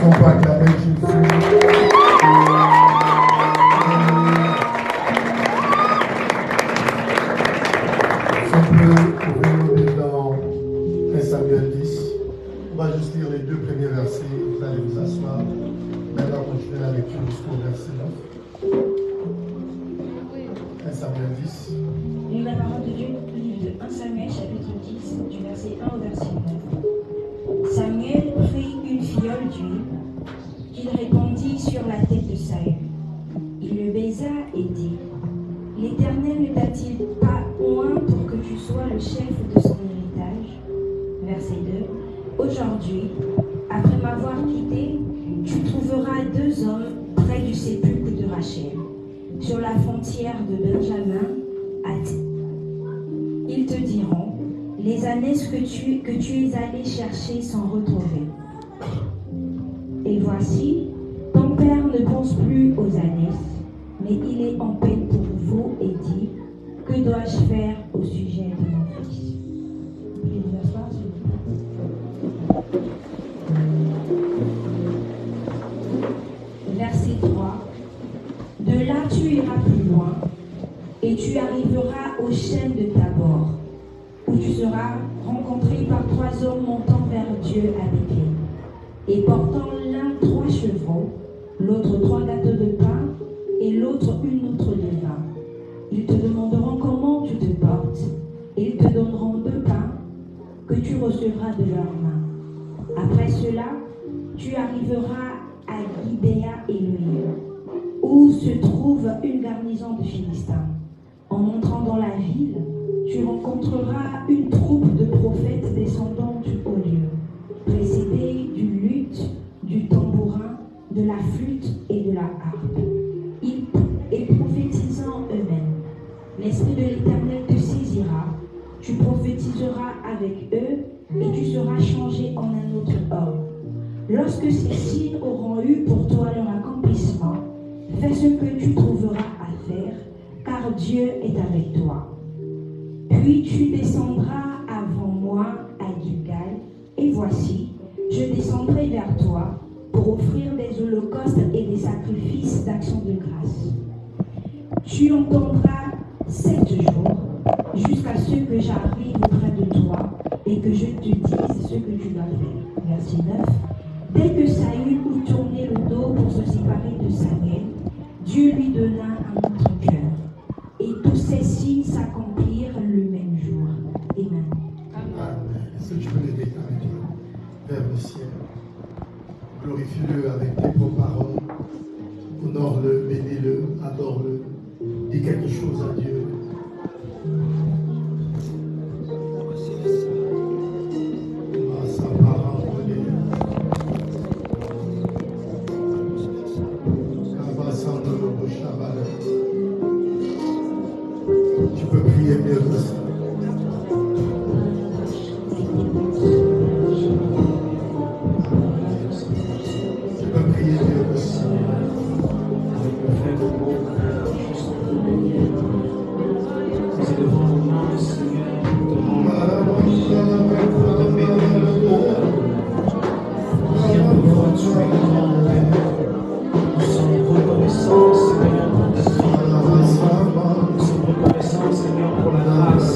On va acclamer Jésus. Si on peut ouvrir dans 1 Samuel 10, on va juste lire les deux premiers versets. Vous allez vous asseoir. Maintenant, continuer la lecture jusqu'au verset 9. 1 Samuel 10. Et la parole de Dieu, livre de 1 Samuel, chapitre 10, du verset 1 au verset 9. Samuel prit une fiole d'huile qu'il répandit sur la tête de Saül. Il le baisa et dit: L'Éternel ne t'a-t-il pas oint pour que tu sois le chef de son héritage? Verset 2. Aujourd'hui, après m'avoir quitté, tu trouveras 2 hommes près du sépulcre de Rachel, sur la frontière de Benjamin. Ils te diront: les ânesses que tu es allé chercher sont retrouvées. Et voici, ton père ne pense plus aux ânesses, mais il est en peine pour vous et dit: que dois-je faire au sujet de mon fils? Veuillez vous asseoir, s'il vous plaît. Verset 3. De là tu iras plus loin, et tu arriveras au chêne de Tabor, où tu seras rencontré par 3 hommes montant vers Dieu avec lui, et portant l'un 3 chevreaux, l'autre 3 gâteaux de pain, et l'autre une outre de vin. Ils te demanderont comment tu te portes, et ils te donneront 2 pains que tu recevras de leurs mains. Après cela, tu arriveras à Gibéa Élohim, où se trouve une garnison de Philistins. En entrant dans la ville, tu rencontreras une troupe de prophètes descendant du haut lieu, précédés du luth, du tambourin, de la flûte et de la harpe. Et prophétisant eux-mêmes. L'Esprit de l'Éternel te saisira, tu prophétiseras avec eux, et tu seras changé en un autre homme. Lorsque ces signes auront eu pour toi leur accomplissement, fais ce que tu trouveras à faire, car Dieu est avec toi. Puis tu descendras avant moi à Gilgal, et voici, je descendrai vers toi pour offrir des holocaustes et des sacrifices d'action de grâce. Tu entendras 7 jours, jusqu'à ce que j'arrive auprès de toi et que je te dise ce que tu dois faire. Verset 9. Dès que Saül eut tourné le dos pour se séparer de Samuel, Dieu lui donna un autre cœur. Et tous ces signes s'accomplirent le même jour. Amen. Amen. Est-ce que tu peux lever ta main vers le ciel? Glorifie-le avec tes propres paroles. Honore-le, bénis-le, adore-le. Dis quelque chose à Dieu. Tu peux prier mieux que ça. Tu peux prier mieux que ça. C'est devant nous, Seigneur. Nous sommes reconnaissants, Seigneur, pour ta grâce. Nous sommes reconnaissants, Seigneur, pour la grâce.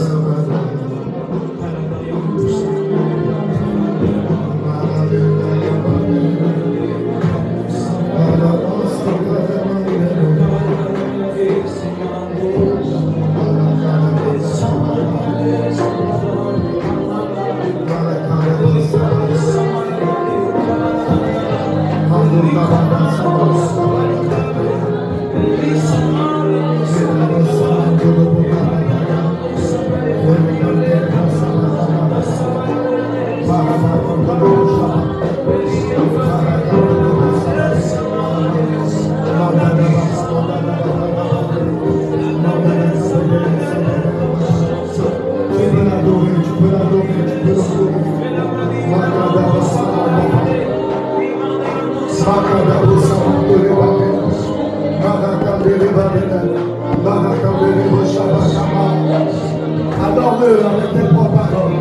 Adore-le avec tes propres paroles.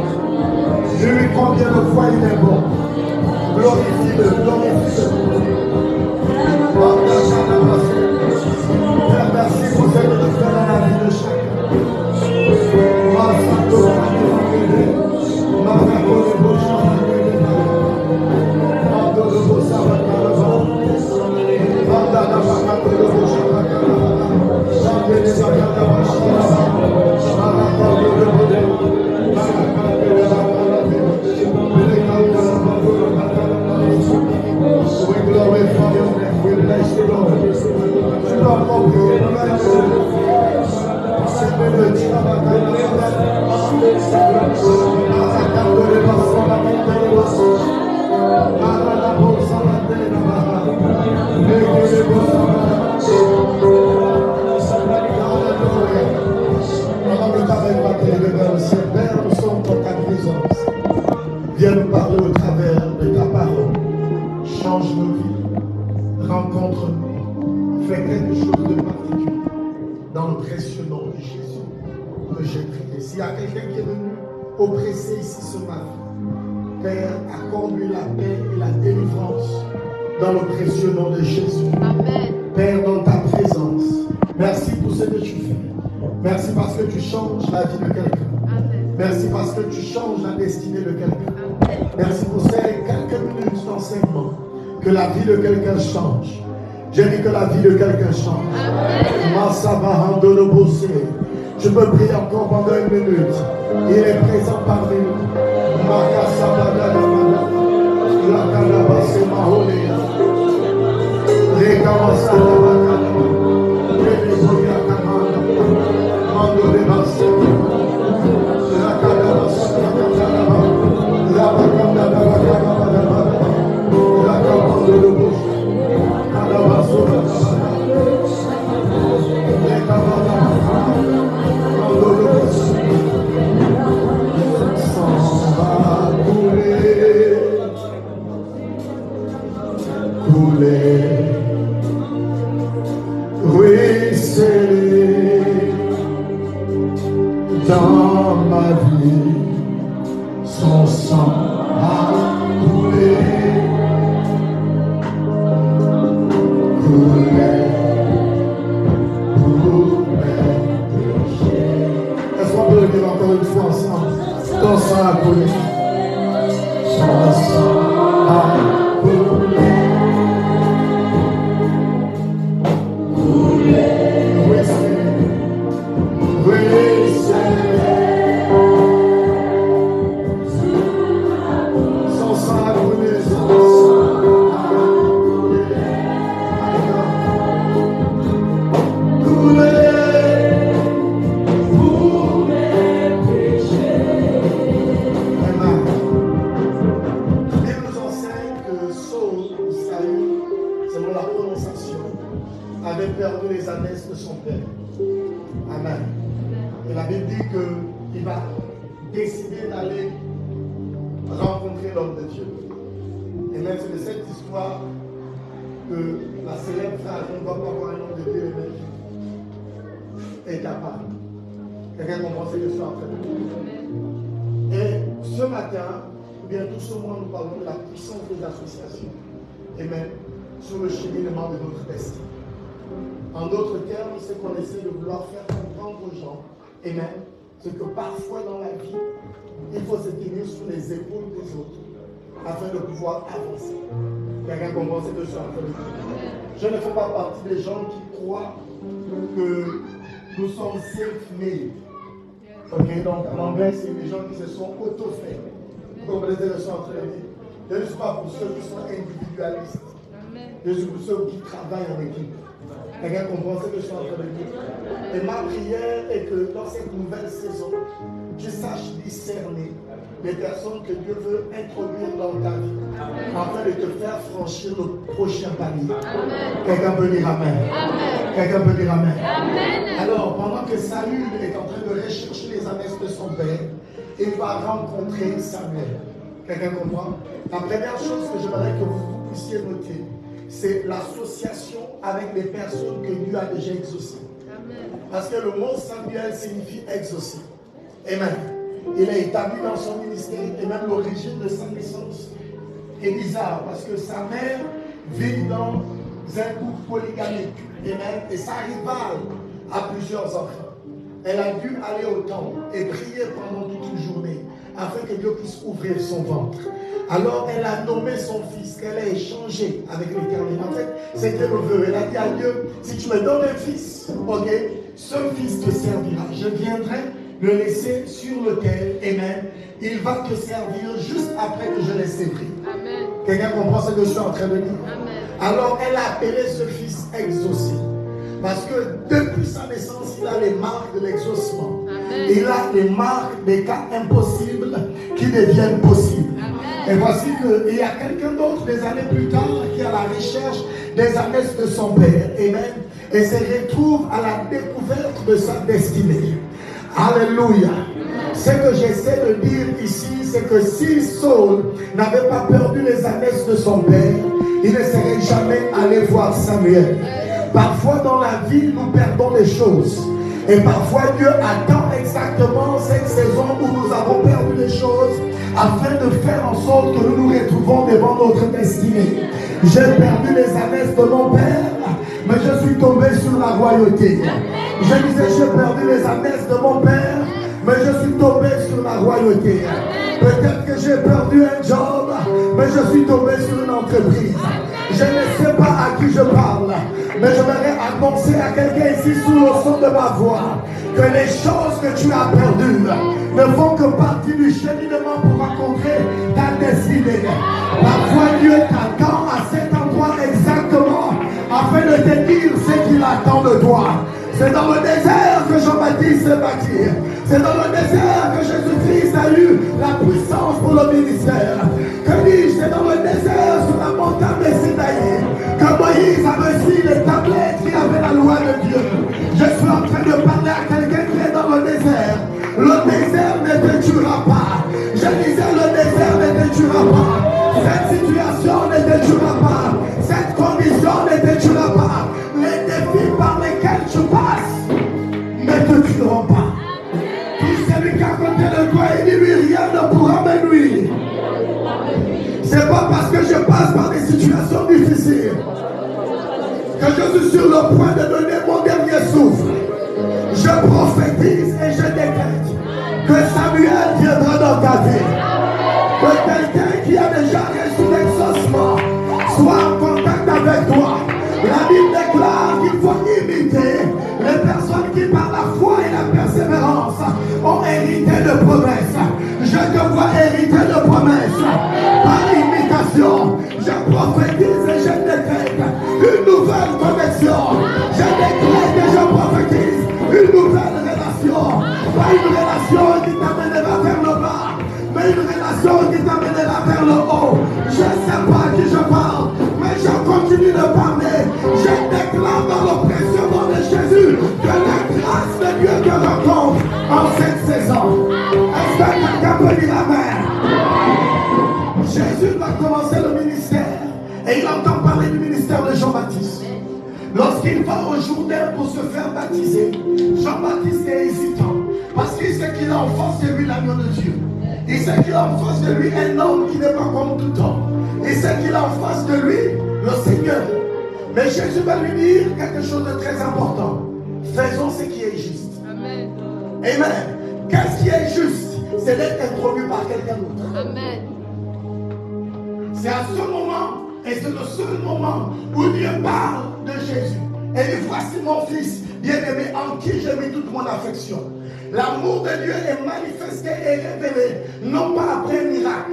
Je lui combien de fois il est bon. Glorifie-le, glorifie-le. Père, merci pour ce que tu fais dans la vie de chacun. Viens nous parler au travers de ta parole. Change nos vies. Rencontre-nous. Fais quelque chose de particulier. Dans le précieux nom de Jésus que j'ai prié. S'il y a quelqu'un qui est venu oppressé ici ce matin, Père, accorde-lui la paix et la délivrance dans le précieux nom de Jésus. Amen. Père, dans ta présence, merci pour ce que tu fais. Merci parce que tu changes la vie de quelqu'un. Merci parce que tu changes la destinée de quelqu'un. Merci pour ces quelques minutes d'enseignement. Que la vie de quelqu'un change. J'ai dit que la vie de quelqu'un change. Je peux prier encore pendant une minute. Il est présent parmi nous. Dans ma vie, son sang a coulé, coulé pour mes péchés. Est-ce qu'on peut le dire encore une fois ensemble? Ton sang a coulé, son sang a coulé, coulé, oui, son sang a coulé, son sang a coulé, coulé pour mes péchés. Amen. Il nous enseigne que Saul, selon la prononciation, avait perdu les ânesse de son père. Amen. Et la Bible dit qu'il va décider d'aller rencontrer l'homme de Dieu. Et même c'est de cette histoire que la célèbre phrase « On ne va pas voir un homme de Dieu est apparue. Quelqu'un comprend ce que je suis en train de dire. Et ce matin, ou bien tout ce mois, nous parlons de la puissance des associations. Et même sur le cheminement de notre destin. En d'autres termes, c'est qu'on essaie de vouloir faire comprendre aux gens, et même, c'est que parfois dans la vie, il faut se tenir sur les épaules des autres afin de pouvoir avancer. Quelqu'un comprend ce que je suis en train de dire? Je ne fais pas partie des gens qui croient que nous sommes self-made. Ok, donc en anglais, c'est des gens qui se sont auto-faits. Vous comprenez ce que je suis en train de dire? Je ne suis pas pour ceux qui sont individualistes. Je suis pour ceux qui travaillent en équipe. Quelqu'un comprend ce que je suis en train de dire? Et ma prière est que dans cette nouvelle saison, tu saches discerner les personnes que Dieu veut introduire dans ta vie, afin de te faire franchir le prochain palier. Quelqu'un peut dire Amen. Quelqu'un peut dire Amen. Alors, pendant que Saül est en train de rechercher les ânesses de son père, il va rencontrer Samuel. Quelqu'un comprend? La première chose que j'aimerais que vous puissiez noter, c'est l'association avec les personnes que Dieu a déjà exaucées. Parce que le mot Samuel signifie exaucer. Amen. Il est établi dans son ministère et même l'origine de sa naissance est bizarre parce que sa mère vit dans un couple polygamique. Amen. Et sa rivale a plusieurs enfants. Elle a dû aller au temple et prier pendant toute une journée afin que Dieu puisse ouvrir son ventre. Alors elle a nommé son fils, qu'elle a échangé avec l'Éternel. En fait, c'était le vœu. Elle a dit à Dieu, si tu me donnes un fils, ok, ce fils te servira. Je viendrai le laisser sur l'autel. Amen. Il va te servir juste après que je l'ai séparé. Amen. Quelqu'un comprend ce que je suis en train de dire? Amen. Alors elle a appelé ce fils exaucé. Parce que depuis sa naissance, il a les marques de l'exaucement. Il a les marques des cas impossibles qui deviennent possibles. Amen. Et voici qu'il y a quelqu'un d'autre des années plus tard qui est à la recherche des annexes de son père. Amen. Et se retrouve à la découverte de sa destinée. Alléluia. Ce que j'essaie de dire ici, c'est que si Saul n'avait pas perdu les annexes de son père, il ne serait jamais allé voir Samuel. Parfois dans la vie, nous perdons les choses. Et parfois Dieu attend exactement cette saison où nous avons perdu les choses afin de faire en sorte que nous nous retrouvons devant notre destinée. J'ai perdu les annexes de mon père, mais je suis tombé sur la royauté. Je disais, j'ai perdu les annexes de mon père, mais je suis tombé sur la royauté. Peut-être que j'ai perdu un job, mais je suis tombé sur une entreprise. Je ne sais pas à qui je parle, mais j'aimerais annoncer à quelqu'un ici sous le son de ma voix que les choses que tu as perdues ne font que partie du cheminement pour rencontrer ta destinée. Parfois Dieu t'attend à cet endroit exactement afin de te dire ce qu'il attend de toi. C'est dans le désert que Jean-Baptiste s'est bâti. C'est dans le désert que Jésus-Christ a eu la puissance pour le ministère. Que dis-je? C'est dans le désert, sur la montagne de Sinaï, que Moïse a reçu les tablettes qui avaient la loi de Dieu. Je suis en train de parler à quelqu'un qui est dans le désert. Le désert ne te tuera pas. Je disais, le désert ne te tuera pas. Cette situation ne te tuera pas. Cette condition ne te tuera pas. Les défis par lesquels tu passes ne te tueront pas. Tout celui qui a côté de toi et dit lui, rien ne pourra me nuire. C'est pas parce que je passe par des situations difficiles que je suis sur le point de donner mon dernier souffle. Je prophétise et je décrète que Samuel viendra dans ta vie. Que quelqu'un qui a déjà reçu l'exaucement soit en contact avec toi. La Bible déclare qu'il faut imiter les personnes qui par la foi et la persévérance ont hérité de promesses. Je te vois hériter de promesses par imitation. Je prophétise et je décrète une nouvelle connexion. Je décrète et je prophétise une nouvelle relation. Pas une relation qui t'amènera vers le bas, mais une relation qui t'amènera vers le haut. Je ne sais pas à qui je parle, mais je continue de parler. Je déclare dans le précieux nom de Jésus que la grâce de Dieu te rencontre en cette saison. Est-ce que quelqu'un peut dire amen? Jésus va commencer le ministère et il entend parler du ministère de Jean-Baptiste. Lorsqu'il va au Jourdain pour se faire baptiser, Jean-Baptiste est hésitant parce qu'il sait qu'il a en face de lui l'agneau de Dieu. Il sait qu'il a en face de lui un homme qui n'est pas comme tout homme. Il sait qu'il a en face de lui le Seigneur. Mais Jésus va lui dire quelque chose de très important. Faisons ce qui est juste. Amen. Amen. Qu'est-ce qui est juste? C'est d'être introduit par quelqu'un d'autre. Amen. C'est à ce moment, et c'est le seul moment où Dieu parle de Jésus. Et dit, voici mon fils bien-aimé en qui j'ai mis toute mon affection. L'amour de Dieu est manifesté et révélé, non pas après un miracle,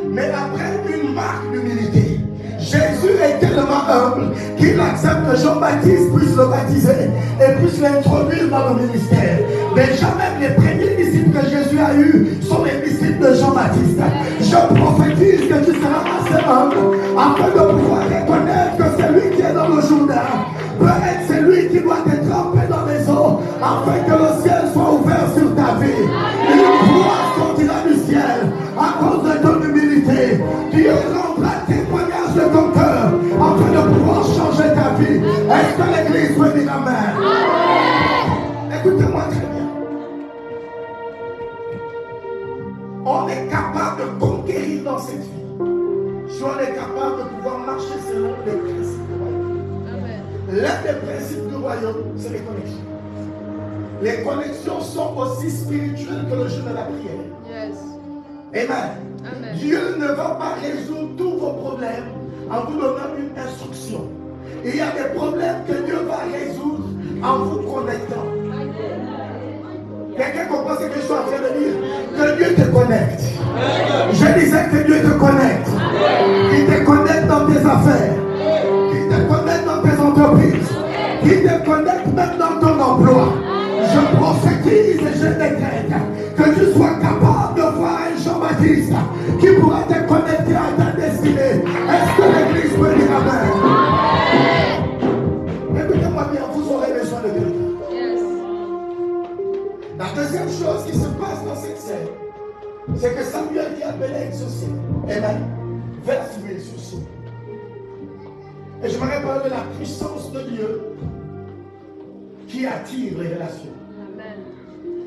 mais après une marque d'humilité. Jésus est tellement humble qu'il accepte que Jean-Baptiste puisse le baptiser et puisse l'introduire dans le ministère. Déjà même les premiers disciples que Jésus a eus sont les disciples de Jean-Baptiste. Je prophétise que tu seras assez humble afin de pouvoir reconnaître que celui qui est dans le Jourdain peut être celui qui doit te tremper dans les eaux afin que le ciel soit ouvert sur ta vie. Une voix sortira du ciel à cause de ton humilité. Dieu rendra témoignage de ton cœur afin de pouvoir changer ta vie. Est-ce que l'église peut dire amen? Amen. Écoutez-moi très bien. On est capable de conquérir dans cette vie. on est capable de pouvoir marcher selon les principes du royaume. L'un des principes du royaume, c'est les connexions. Les connexions sont aussi spirituelles que le jeu de la prière. Yes. Amen. Dieu ne va pas résoudre tous vos problèmes en vous donnant une instruction. Il y a des problèmes que Dieu va résoudre en vous connectant. Quelqu'un comprend ce que je suis en train de dire? Que Dieu te connecte. Je disais que Dieu te connecte. Qu'il te connecte dans tes affaires. Qu'il te connecte dans tes entreprises. Qu'il te connecte même dans ton emploi. Je prophétise et je décrète que tu sois capable de voir un Jean-Baptiste qui pourra te connecter à ta destinée. Est-ce que l'Église peut dire amen? Écoutez-moi bien, vous aurez besoin de quelqu'un. Yes. La deuxième chose qui se passe dans cette scène, c'est que Samuel dit à Bélec ceci. Amen. Verse l'huile sur Saul. Et je me rappelle de la puissance de Dieu qui attire les relations.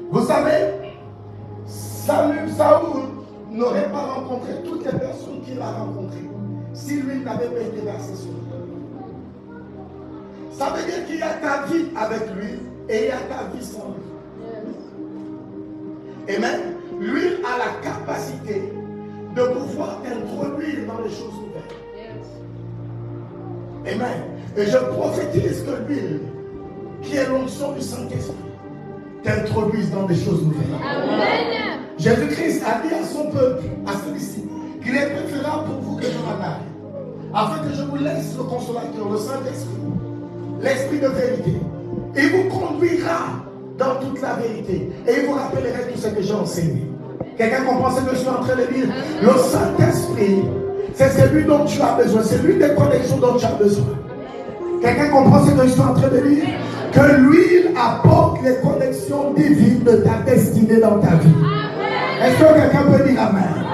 Vous savez, Saül n'aurait pas rencontré toutes les personnes qu'il a rencontrées si lui n'avait pas été versé sur lui. Ça veut dire qu'il y a ta vie avec lui et il y a ta vie sans lui. Et même, lui a la capacité de pouvoir t'introduire dans les choses nouvelles. Amen. Et je prophétise que l'huile, qui est l'onction du Saint-Esprit, t'introduise dans des choses nouvelles. Amen. Jésus-Christ a dit à son peuple, à celui-ci, qu'il est préférable pour vous que je m'en aille, afin que je vous laisse le consolateur, le Saint-Esprit, l'Esprit de vérité. Il vous conduira dans toute la vérité et il vous rappellera tout ce que j'ai enseigné. Quelqu'un comprend ce que je suis en train de dire? Le Saint-Esprit, c'est celui dont tu as besoin, c'est l'une des connexions dont tu as besoin. Quelqu'un comprend ce que je suis en train de dire? Que l'huile apporte les connexions divines de ta destinée dans ta vie. Est-ce que quelqu'un peut dire amen?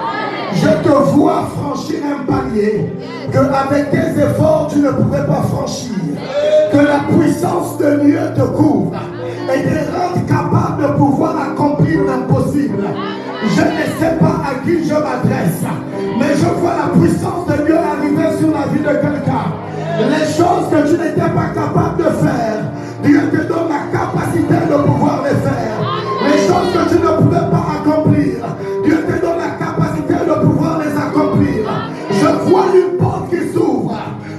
Je te vois franchir un palier que avec tes efforts tu ne pouvais pas franchir. Que la puissance de Dieu te couvre et te rende capable de pouvoir accomplir l'impossible. Je ne sais pas à qui je m'adresse, mais je vois la puissance de Dieu arriver sur la vie de quelqu'un. Les choses que tu n'étais pas capable de faire, Dieu te donne la capacité de pouvoir les faire. Les choses que tu ne pouvais pas accomplir, Dieu te donne la capacité de pouvoir les accomplir. Je vois une porte qui s'ouvre,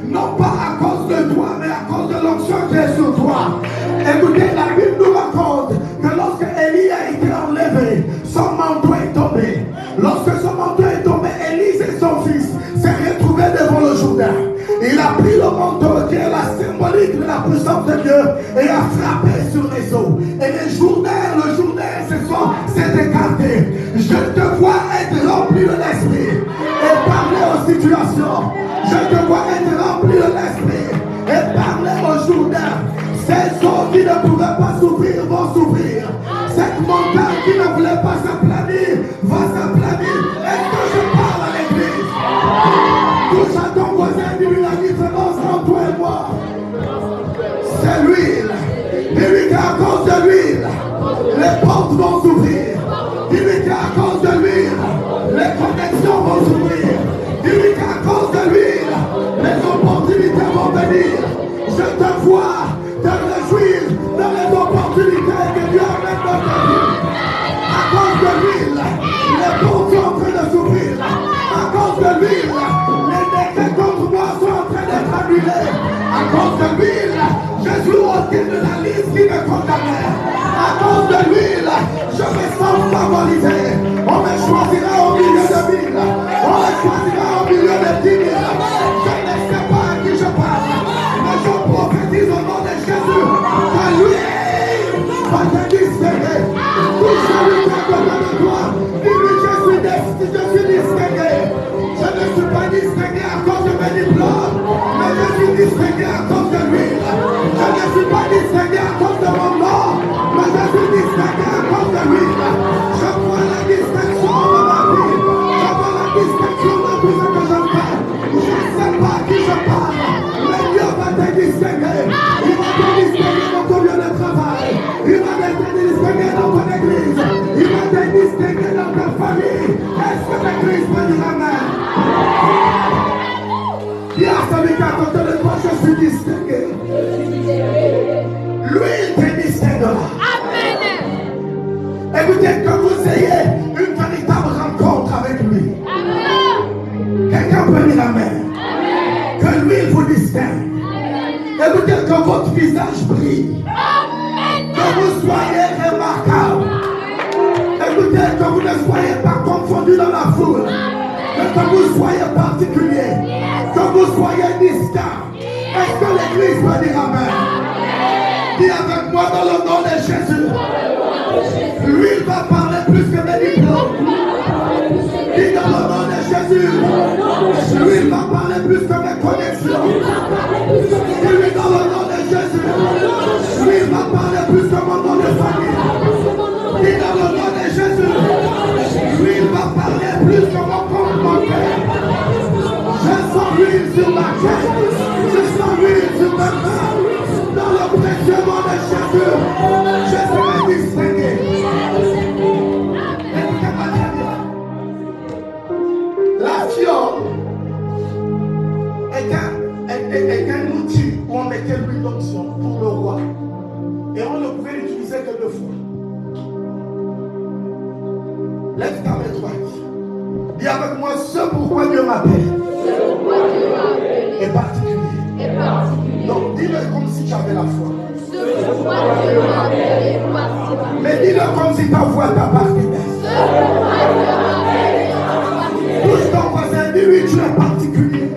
non pas à cause de toi, mais à cause de l'onction qui est sur toi. Écoutez, la Bible nous raconte que lorsque Élie a été enlevé, son manteau est tombé. Lorsque son manteau est tombé, Élise et son fils s'est retrouvé devant le Jourdain. Il a pris le manteau qui est la symbolique de la puissance de Dieu et a frappé sur les eaux. Et le Jourdain s'est écarté. Je te vois être rempli de l'esprit et parler aux situations. Je te vois être rempli de l'esprit et parler aux Jourdain. Ces eaux qui ne pouvaient pas s'ouvrir vont s'ouvrir. Cette montagne qui ne voulait pas s'aplanir va s'aplanir. Est-ce que je parle à l'église? Touche à ton voisin, dis-lui la différence entre toi et moi. C'est l'huile. Dis-lui qu'à cause de l'huile, les portes vont s'ouvrir. Dis-lui qu'à cause de l'huile, les connexions vont s'ouvrir. Dis-lui qu'à cause de l'huile, les opportunités vont venir. Je te vois te réjouir dans les opportunités que Dieu amène dans ta vie. À cause de l'huile, les portes sont en train de s'ouvrir. À cause de l'huile, les décrets contre moi sont en train d'être annulés. À cause de l'huile, Jésus ôté de la liste qui me condamnait. À cause de l'huile, je me sens favorisé. On me choisira au milieu de 1000. On me choisira au milieu de 10 000. Je ne sais pas à qui je parle, mais je prophétise au nom de Jésus. Que l'huile va te distinguer. Tout celui qui est à côté de toi, dis-lui je suis distingué. Je ne suis pas distingué à cause de mes diplômes, mais je suis distingué à cause de l'huile. Je ne suis pas distingué à cause de mon nom, mais je suis distingué à cause de l'huile. Je vois la distinction de ma vie. Je vois la distinction de tout ce que je fais. Je ne sais pas à qui je parle, mais Dieu va te distinguer. Il va te distinguer dans ton lieu de travail. Il va te distinguer dans ton église. Il va te distinguer dans ta famille. Est-ce que l'église peut dire amen? à celui qui est à côté de toi, je suis distingué. L'huile te distinguera. Écoutez, que vous ayez une véritable rencontre avec lui. Quelqu'un peut dire amen. Que l'huile vous distingue. Écoutez, que votre visage brille. Que vous soyez remarquable. Écoutez, que vous ne soyez pas confondus dans la foule. Que vous soyez particulier. Que vous soyez distinct. Est-ce que l'église peut dire amen? Dis avec moi dans le nom de Jésus. L'huile va parler plus que mes diplômes. Dis dans le nom de Jésus. L'huile va parler plus que mes connexions. Dis dans le nom de Jésus. L'huile va parler plus que mon nom de famille. Dis dans le nom de Jésus. L'huile va parler plus que mon compte bancaire. Je sens l'huile sur ma tête. Je sens l'huile sur ma main. Dans le précieux nom de Jésus, je serai distingué. Écoutez-moi très bien. La fiole est un outil où on mettait l'huile d'onction pour le roi. Et on ne pouvait l'utiliser que 2 fois. Lève ta main droite. Dis avec moi ce pourquoi Dieu m'appelle. Est particulier. Non, dis-le comme si tu avais la foi. Mais dis-le comme si ta foi t'appartenait. Touche ton voisin, dis-lui tu es particulier.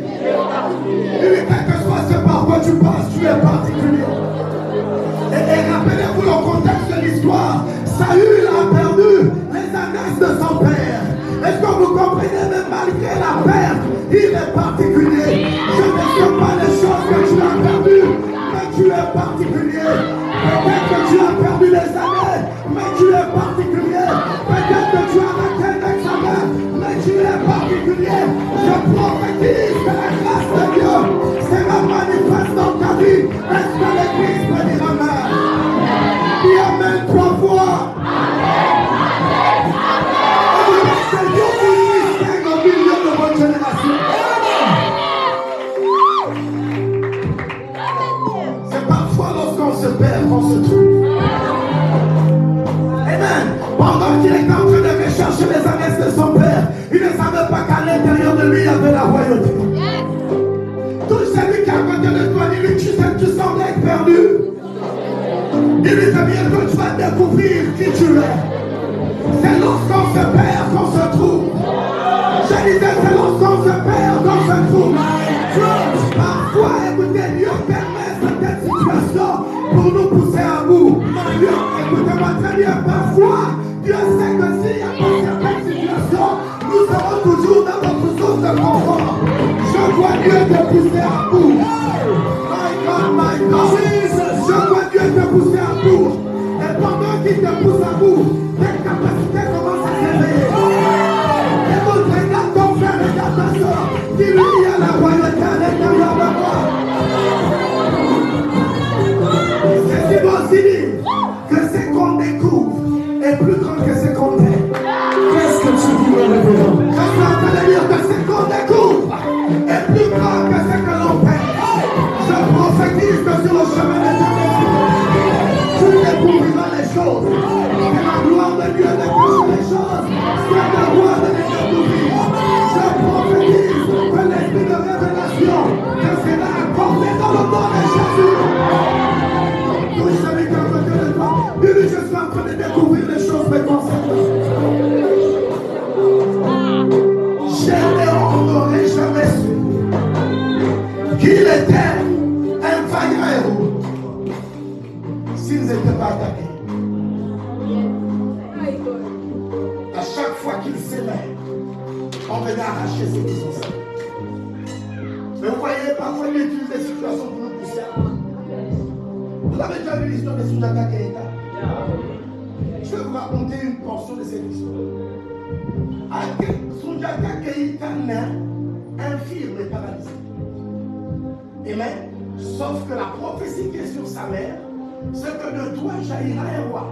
Dis-lui quel que soit ce par quoi tu passes, tu es particulier. Et rappelez-vous le contexte de l'histoire. Saül a perdu les ânesses de son père. Est-ce que vous comprenez, même malgré la perte, il est particulier. Je ne sais pas les choses que tu as perdues, mais tu es particulier. Peut-être que tu as perdu les années, mais tu es particulier. Peut-être que tu as raté un examen, mais tu es particulier. Je prophétise que la grâce de Dieu sera manifeste dans ta vie. Est-ce que l'église peut dire amen? Dis amen 3 fois. C'est Dieu qui distingue au milieu de votre génération. C'est parfois lorsqu'on se perd qu'on se trouve. Amen. Pendant qu'il est en train de rechercher les ânesses de son père, il ne savait pas qu'à l'intérieur de lui il y avait la royauté. Tout celui qui est à côté de toi, dis-lui, tu semblais être perdu. Dis-lui que bientôt tu vas découvrir qui tu es. C'est lorsqu'on se perd qu'on se trouve. Je disais, c'est lorsqu'on se perd qu'on se trouve. Parfois, écoutez, Dieu permet certaines situations pour nous pousser à bout. Dieu, écoutez-moi très bien, parfois, Dieu sait que s'il y a pas certaines situations, nous serons toujours dans notre zone de confort. Je vois Dieu te pousser à bout. My God. Je vois Dieu te pousser à bout. Et pendant qu'il te pousse à bout, tes capacités commencent à s'éveiller. Écoute, regarde ton frère, regarde ta soeur. Dis-lui, il y a la royauté à l'intérieur de moi. C'est si bon signe que ce qu'on découvre est plus grand que ce qu'on est. Qu'est-ce que tu dis, mon révérend? Je suis en train de dire que ce qu'on découvre est plus grand que ce que l'on perd. Je prophétise que sur le chemin de tu découvriras les choses. Que la gloire de Dieu découvre les choses. Que la gloire de Dieu t'ouvrir. Je prophétise que l'esprit de révélation te sera accordé dans le nom de Jésus. Touche celui qui est à côté de toi. Dis-lui, je suis en train de découvrir les choses me concernant. Gédéon n'aurait jamais su qu'il était un vaillant héros s'ils n'étaient pas attaqués. À chaque fois qu'ils s'aimaient, on venait arracher ce qu'ils ont fait. Mais vous voyez, parfois il utilise des situations pour nous pousser à bout. Vous avez déjà vu l'histoire de Soundiata Keita? Je vais vous raconter une portion de cette histoire. Soundiata Keita naît infirme et paralysé. Amen. Sauf que la prophétie qui est sur sa mère, c'est que de toi jaillira un roi.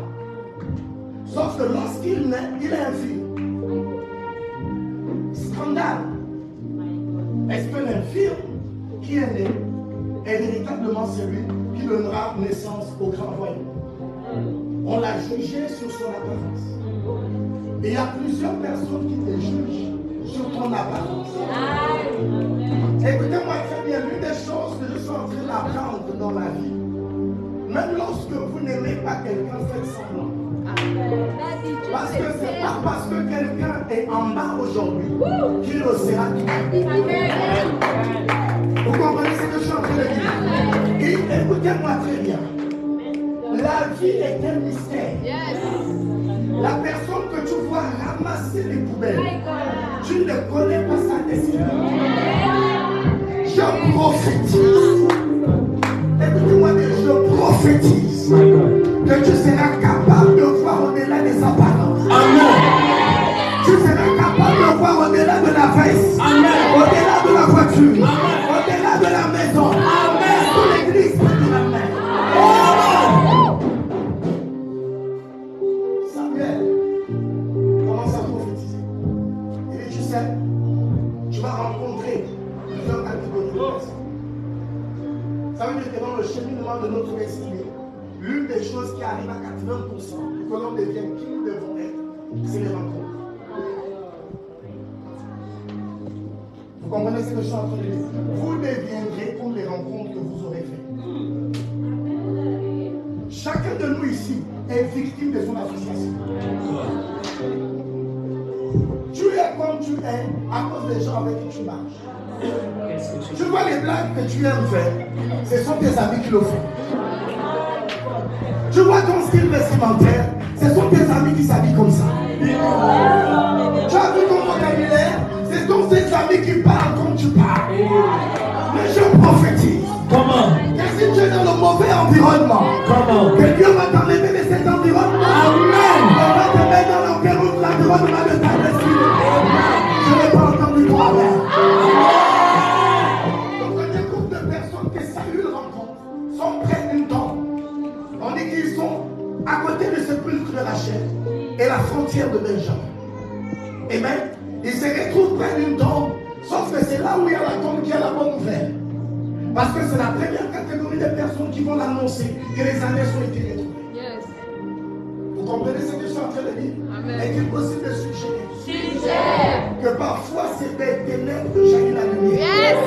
Sauf que lorsqu'il naît, il est infirme. Scandale. Est-ce que l'infirme qui est né est véritablement celui qui donnera naissance au grand royaume. On l'a jugé sur son apparence. Et il y a plusieurs personnes qui te jugent sur ton apparence. Écoutez-moi très bien, l'une des choses que je suis en train d'apprendre dans la vie, même lorsque vous n'aimez pas quelqu'un, faites semblant. Parce que c'est pas parce que quelqu'un est en bas aujourd'hui qu'il le sera tout. Vous comprenez ce que je suis en train de dire? Et écoutez-moi très bien. La vie est un mystère. La personne que tu vois ramasser les poubelles, tu ne connais pas sa destinée. Je prophétise. Écoutez-moi bien, je prophétise que tu seras capable de voir au-delà des apparences. Amen. Tu seras capable de voir au-delà de la veste. Amen. Au-delà de la voiture. Amen. Au-delà de la maison. Amen. Pour l'église, de la main. Samuel commence à prophétiser. Il dit, tu sais, tu vas rencontrer plusieurs catégories de personnes. Ça veut dire que dans le cheminement de notre destinée, l'une des choses qui arrive à 80% pour que l'on devienne qui nous devons être, c'est les rencontres. Vous comprenez ce que je suis en train de dire? Vous deviendrez comme les rencontres que vous aurez faites. Chacun de nous ici est victime de son association. Tu es comme tu es à cause des gens avec qui tu marches. Tu vois les blagues que tu aimes faire, ce sont tes amis qui le font. Tu vois ton style vestimentaire, ce sont tes amis qui s'habillent comme ça. Tu as vu ton vocabulaire, ce sont tes amis qui parlent comme tu parles. Mais je prophétise. Comment? Que si tu es dans le mauvais environnement, comment? Que Dieu va t'enlever de cet environnement. Amen. On va te mettre dans l'environnement de ta destinée. Je n'ai pas entendu parler. Donc, un groupe de personnes qui saluent une rencontre sont près d'une tombe. On dit qu'ils sont à côté du sépulcre de Rachel et la frontière de Benjamin. Amen. Ils se retrouvent près d'une tombe, sauf que c'est là où il y a la tombe qui a la bonne nouvelle. Parce que c'est la première catégorie de personnes qui vont l'annoncer que les années sont été retrouvées. Yes. Vous comprenez ce que je suis en train de dire? Est-il possible de suggérer que parfois c'est des ténèbres que jaillit la lumière? Yes.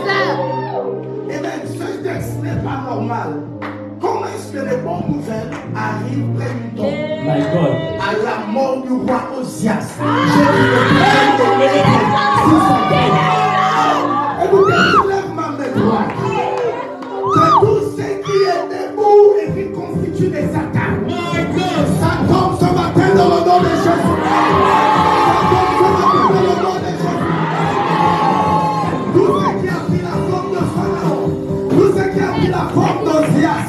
Et même ce texte n'est pas normal. Comment est-ce que les bonnes nouvelles arrivent près d'une tombe? My God. À la mort du roi Osias. Écoutez, je lève ma main droite. Que tout ce qui est debout et qui constitue des attaques, ça tombe ce matin dans le nom de Jésus. Ça tombe ce matin dans le nom de Jésus. Tout ce qui a pris la forme de Pharaon, tout ce qui a pris la forme d'Osias,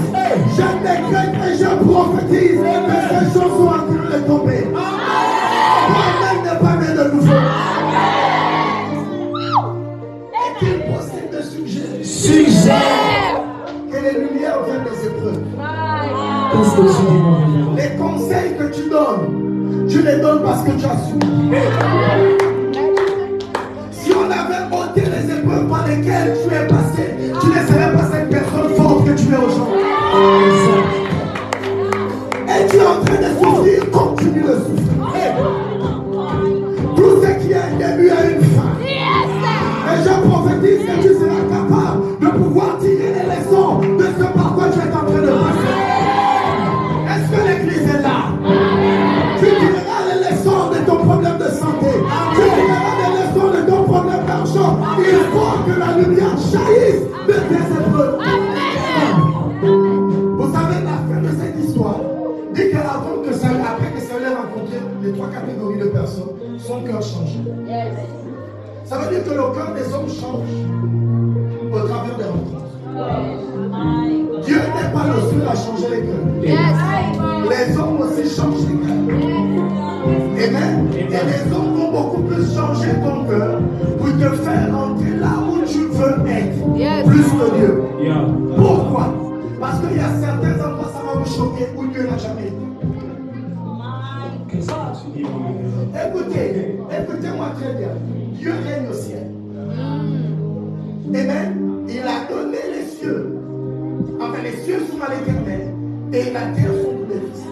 je décrète et je prophétise que ces choses sont en train de tomber. Moi-même ne pas de nouveau. Est-il possible de suggérer? Suggère que les lumières viennent des épreuves. Les conseils que tu donnes, tu les donnes parce que tu as su. Si on avait ôté les épreuves par lesquelles tu es passé, tu ne serais pas cette personne forte que tu es aujourd'hui. Et tu es en train de souffrir, continue de souffrir. Tout ce qui a un début a une fin. Et je prophétise que tu seras capable de pouvoir tirer les leçons de ce par quoi tu es en train de passer. Est-ce que l'église est là? Tu tireras les leçons de ton problème de santé. Tu tireras les leçons de ton problème d'argent. Il faut que la lumière jaillisse de tes épreuves. Vous savez, la fin de cette histoire dit qu'avant que ça, après que ça ait rencontré les trois catégories de personnes, son cœur change. Ça veut dire que le cœur des hommes change au travers des rencontres. Dieu n'est pas le seul à changer les cœurs. Les hommes aussi changent les cœurs. Amen. Et les hommes vont beaucoup plus changer ton cœur pour te faire entrer là où tu veux être. Plus que Dieu. Pourquoi? Parce qu'il y a certains endroits, ça va vous choquer où Dieu n'a jamais été. Écoutez-moi très bien. Dieu règne au ciel. Amen. Il a donné Et la terre sont tous les fils.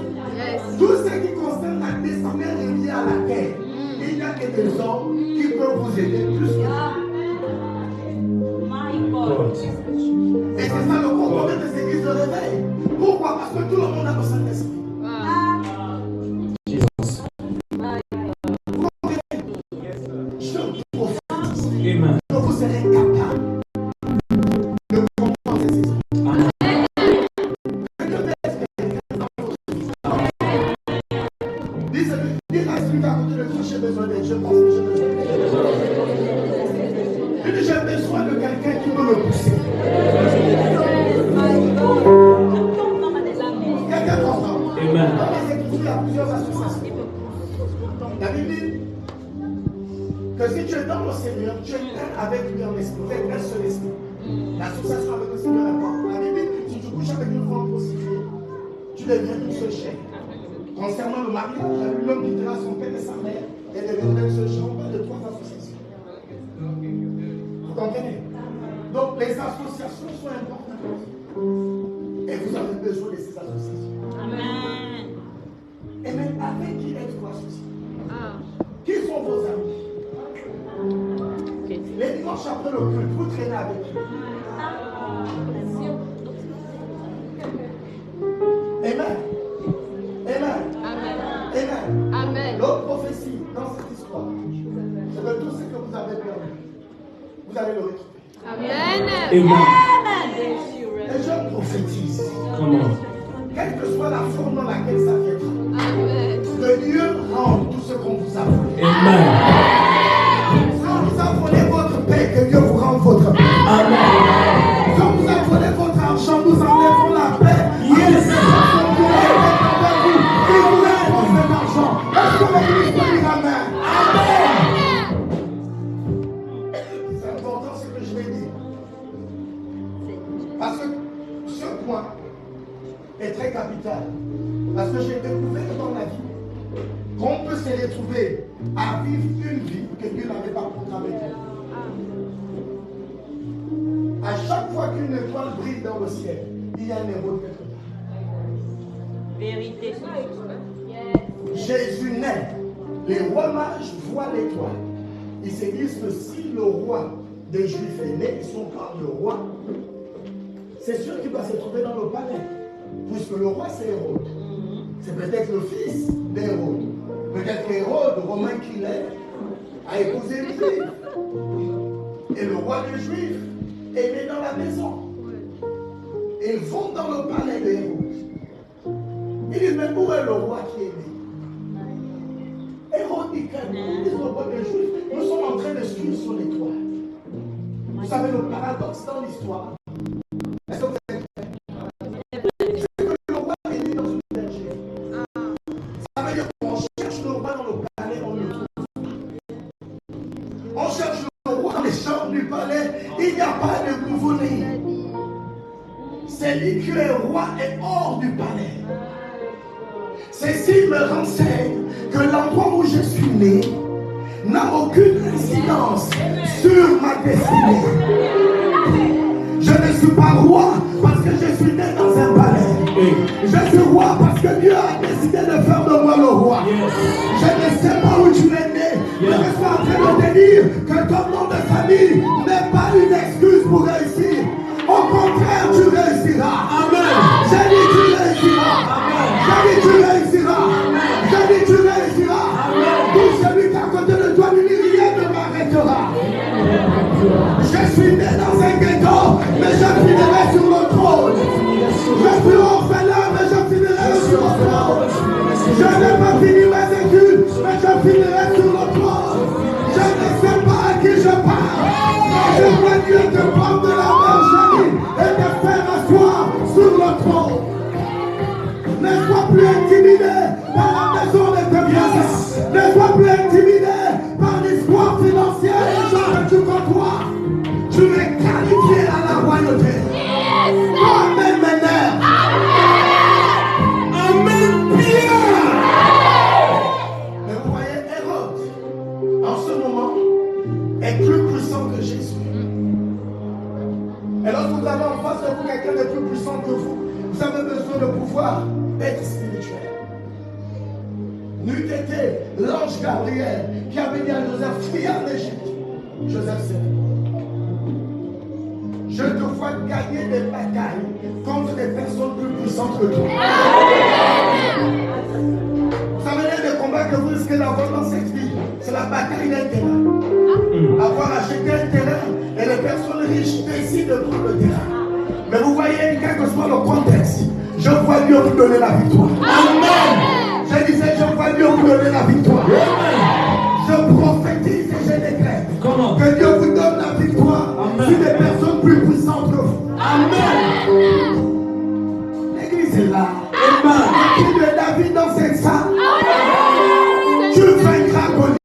Tout ce qui concerne la destinée reliée à la terre, il n'y a que des hommes qui peuvent vous aider plus que ça. Et c'est ça le comportement des églises de réveil. Pourquoi? Parce que tout le monde a le Saint-Esprit. Je prophétise que vous serez capable de comprendre ces esprits. Dis à celui qui a côté de toi, j'ai besoin d'aide. Je pense que j'ai besoin d'aide. J'ai besoin de quelqu'un qui peut me pousser. Quelqu'un comprend. Dans les Écritures, il y a plusieurs associations. La Bible dit que si tu es dans le Seigneur, tu es un avec lui en esprit. Tu es un seul esprit. L'association avec le Seigneur est importante. La Bible dit si tu couches avec une femme prostituée, tu deviens une seule chair. Concernant le mariage, l'homme quittera son père et sa mère et deviendra une seule chair. On parle de trois associations. Vous comprenez? Donc les associations sont importantes. Et vous avez besoin de ces associations. Amen. Et même avec qui êtes-vous associés? Qui sont vos amis? Les dimanches après le culte, vous traînez avec qui? Amen. Amen. Amen. Amen. L'autre prophétie dans cette histoire, c'est que tout ce que vous avez perdu, vous allez le retrouver. Amen. Amen. Et je prophétise. Quelle que soit la forme dans laquelle ça viendra, que Dieu rende tout ce qu'on vous a volé. Amen. Si on vous a volé votre paix, que Dieu vous rende votre paix. Amen. Si on vous a volé votre argent, nous enlèvons la paix. Yes. Qui voulait prendre cet argent? Est-ce que l'église peut dire Amen? Amen. C'est important ce que je vais dire. Parce que ce point est très capital. Parce que j'ai découvert dans la vie qu'on peut se retrouver à vivre une vie que Dieu n'avait pas programmée. À chaque fois qu'une étoile brille dans le ciel, il y a un héros quelque part. Vérité. Jésus naît. Les rois mages voient l'étoile. Ils se disent que si le roi des Juifs est né, ils sont par le roi, c'est sûr qu'il va se trouver dans le palais. Puisque le roi c'est Hérode. C'est peut-être le fils d'Hérode. Peut-être qu'Hérode, romain qu'il est, a épousé une juive. Et le roi des Juifs est né dans la maison. Ils vont dans le palais d'Hérode. Ils disent, mais où est le roi qui est né? Hérode dit, le roi des Juifs, nous sommes en train de suivre son étoile. Vous savez le paradoxe dans l'histoire. Est-ce que vous êtes prêts? C'est que le roi est né dans une bergère. Ça veut dire qu'on cherche le roi dans le palais, on le trouve. On cherche le roi dans les chambres du palais, il n'y a pas de nouveau-né. C'est lui qui est roi et hors du palais. Ceci me renseigne que l'endroit où je suis né n'a aucune incidence sur ma destinée. Je ne suis pas roi parce que je suis né dans un palais. Je suis roi parce que Dieu a décidé de faire de moi le roi. Je ne sais pas où tu es né, mais je suis en train de te dire que ton nom de famille n'est pas une excuse pour réussir. Au contraire, tu réussiras. Amen. J'ai dit tu réussiras. Amen. J'ai dit tu réussiras. Amen. J'ai dit tu réussiras. Amen. Tout celui qui est à côté de toi, rien ne m'arrêtera. Je suis né dans un ghetto, mais je finirai sur le trône. Je suis orphelin, mais je finirai sur le trône. Je n'ai pas fini mes études, mais je finirai sur le trône. Je ne sais pas à qui je parle, mais je vois Dieu te prendre de la main, Jésus, et te faire asseoir sur le trône. Ne sois plus intimidé par la maison de tes biens. Ne sois plus intimidé par l'histoire financière des gens que tu côtoies. Tu es qualifié à la royauté. Amen, maintenant. Amen, bien. Mais vous voyez, Hérode, en ce moment, est plus puissant que Jésus. Et lorsque vous avez en face de vous quelqu'un de plus puissant que vous Vous avez besoin de pouvoir être spirituel. N'eût été l'ange Gabriel qui avait dit à Joseph, fuis en Égypte. Joseph s'est répondu. Je te vois gagner des batailles contre des personnes plus puissantes que toi. Vous savez, les combats que vous risquez d'avoir dans cette vie, c'est la bataille d'un terrain. Avoir acheté un terrain et les personnes riches décident de prendre le terrain. Mais vous voyez, quel que soit le contexte, je vois Dieu vous donner la victoire. Amen. Je disais, je vois Dieu vous donner la victoire. Amen. Je prophétise et je décrète que Dieu vous donne la victoire. Amen. Sur des personnes plus puissantes que vous. Amen. L'église est là. Amen. L'équipe de David dans cette salle. Amen. Tu vaincras Goliath.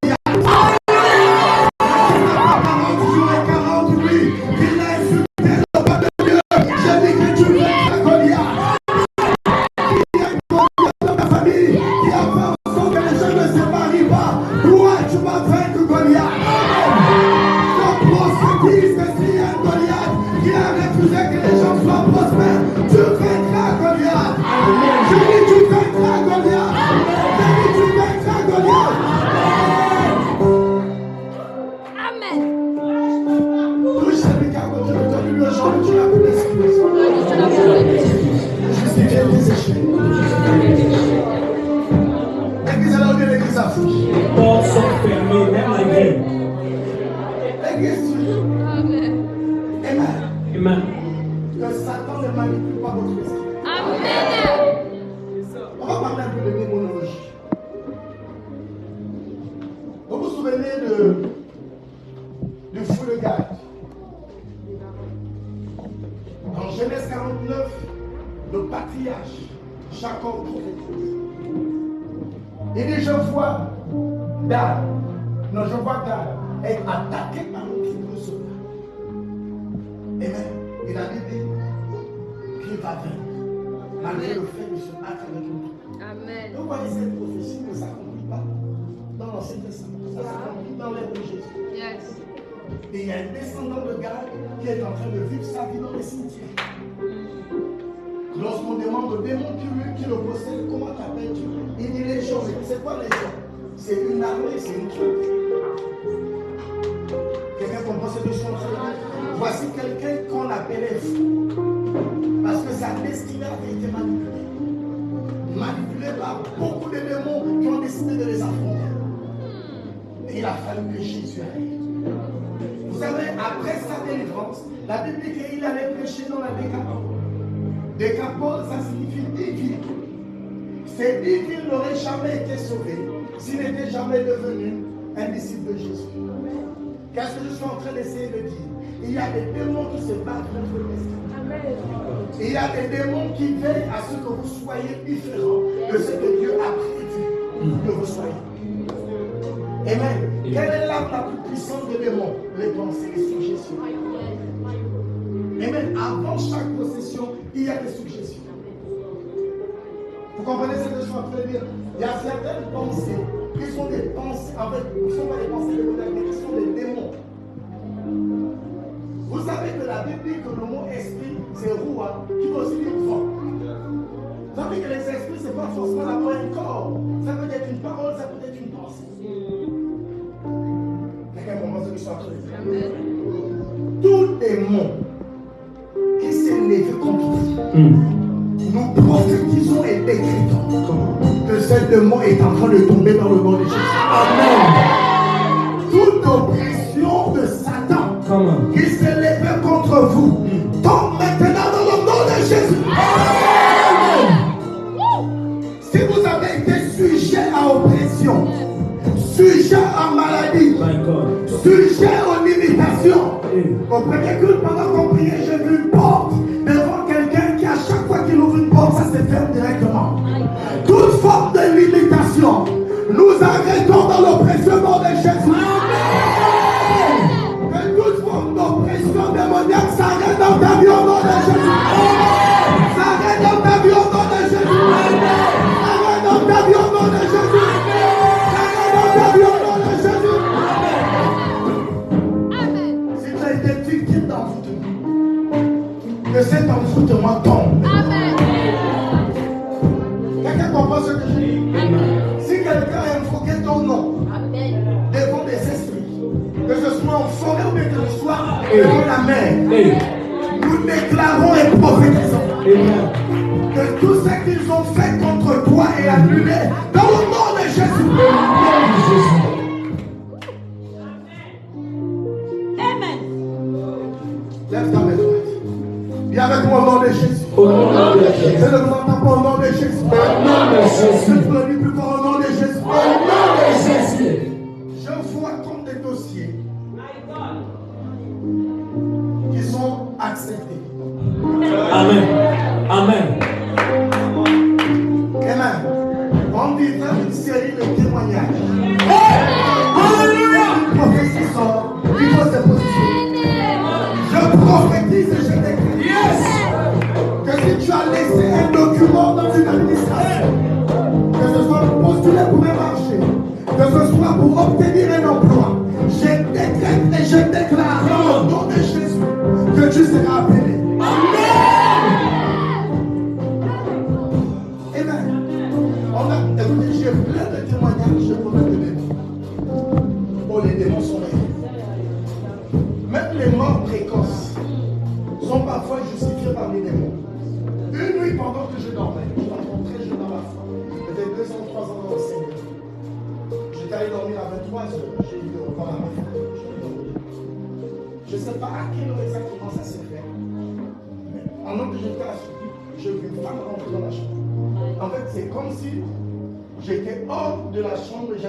Et il y a un descendant de Gad qui est en train de vivre sa vie dans les cimetières. Lorsqu'on demande au démon qui le possède, comment t'appelles-tu? Il dit légion. Mais c'est quoi légion? C'est une armée, c'est une troupe. Quelqu'un comprend ce que je suis en train de dire? Voici quelqu'un qu'on appelait fou. Parce que sa destinée avait été manipulée. Manipulée par beaucoup de démons qui ont décidé de les affronter. Et il a fallu que Jésus arrive. Vous savez, après sa délivrance, la Bible dit qu'il allait prêcher dans la Décapole. Décapole, ça signifie 10 villes. Ces 10 villes n'auraient jamais été sauvées s'il n'était jamais devenu un disciple de Jésus. Qu'est-ce que je suis en train d'essayer de dire? Il y a des démons qui se battent contre le destin. Il y a des démons qui veillent à ce que vous soyez différents de ce que Dieu a prévu que vous soyez. Amen. Quelle est l'arme la plus puissante des démons? Les pensées, les suggestions. Amen. Avant chaque possession, il y a des suggestions. Vous comprenez ce que je suis en train de dire? Il y a certaines pensées qui sont des pensées, en fait, qui ne sont pas des pensées de modèle, mais qui sont des démons. Vous savez que la Bible dit que le mot esprit, c'est roua, qui veut aussi dire vent. Vous savez que les esprits, ce n'est pas forcément d'avoir un corps. Ça peut être une parole, ça peut être une pensée. Quelqu'un comprend ce que je suis en train de dire? Tout démon qui s'est levé contre vous, nous prophétisons et décrétons que ce démon est en train de tomber dans le nom de Jésus. Amen. Toute oppression de Satan qui s'est levé contre vous tombe maintenant dans le nom de Jésus. Amen. Si vous avez été sujet à oppression, sujet à maladie, sujet aux limitations, au premier culte, pendant qu'on priait, j'ai vu une porte devant quelqu'un qui, à chaque fois qu'il ouvre une porte, ça se ferme directement. Toute forme de limitation, nous arrêtons dans l'oppression de Jésus. Amen. Que toute forme d'oppression démoniaque s'arrête dans ta vie au nom de Jésus. Amen. S'arrête dans ta vie au nom de Jésus. Amen. S'arrête dans ta vie au nom de Jésus. Amen. S'arrête dans ta vie au nom de Jésus. Amen. Si tu as été victime d'envoûtement, que cet envoûtement tombe. Amen. comprends ce que je dis? Si quelqu'un a invoqué ton nom devant des esprits, que ce soit en forêt ou bien que ce soit devant la mer, nous déclarons et prophétisons que tout ce qu'ils ont fait contre toi est annulé dans le nom de Jésus. Amen. Lève ta main droite. Viens avec moi au nom de Jésus. Au nom de Jésus. Je ne vous entends pas au nom de Jésus. Au nom de Jésus. Je te le dis plus fort au nom de Jésus. Au nom de Jésus. Je vois comme des dossiers qui sont acceptés. Amen. Amen. Amen. On vivra une série de témoignages. Alléluia. Une prophétie sort, il faut se positionner. Je prophétise et je déclare que si tu as laissé un document dans une administration, que ce soit pour postuler pour un marché, que ce soit pour obtenir un emploi, je décrète et je déclare au nom de Jésus que tu seras appelé. Amen. Écoutez, j'ai plein de témoignages, je peux me donner. Oh, les démons sont réels. Même les morts précoces sont parfois justifiées par les démons. Une nuit, pendant que je dormais, je suis très jeune dans la foi. J'avais 2 ans, 3 ans dans le Seigneur. J'étais allé dormir à 23 h. J'ai dit au revoir à mes frères. Je ne sais pas à quelle heure exactement ça s'est fait. Mais pendant que j'étais assis, je vis une femme rentrer dans la chambre. En fait, c'est comme si j'étais hors de la chambre et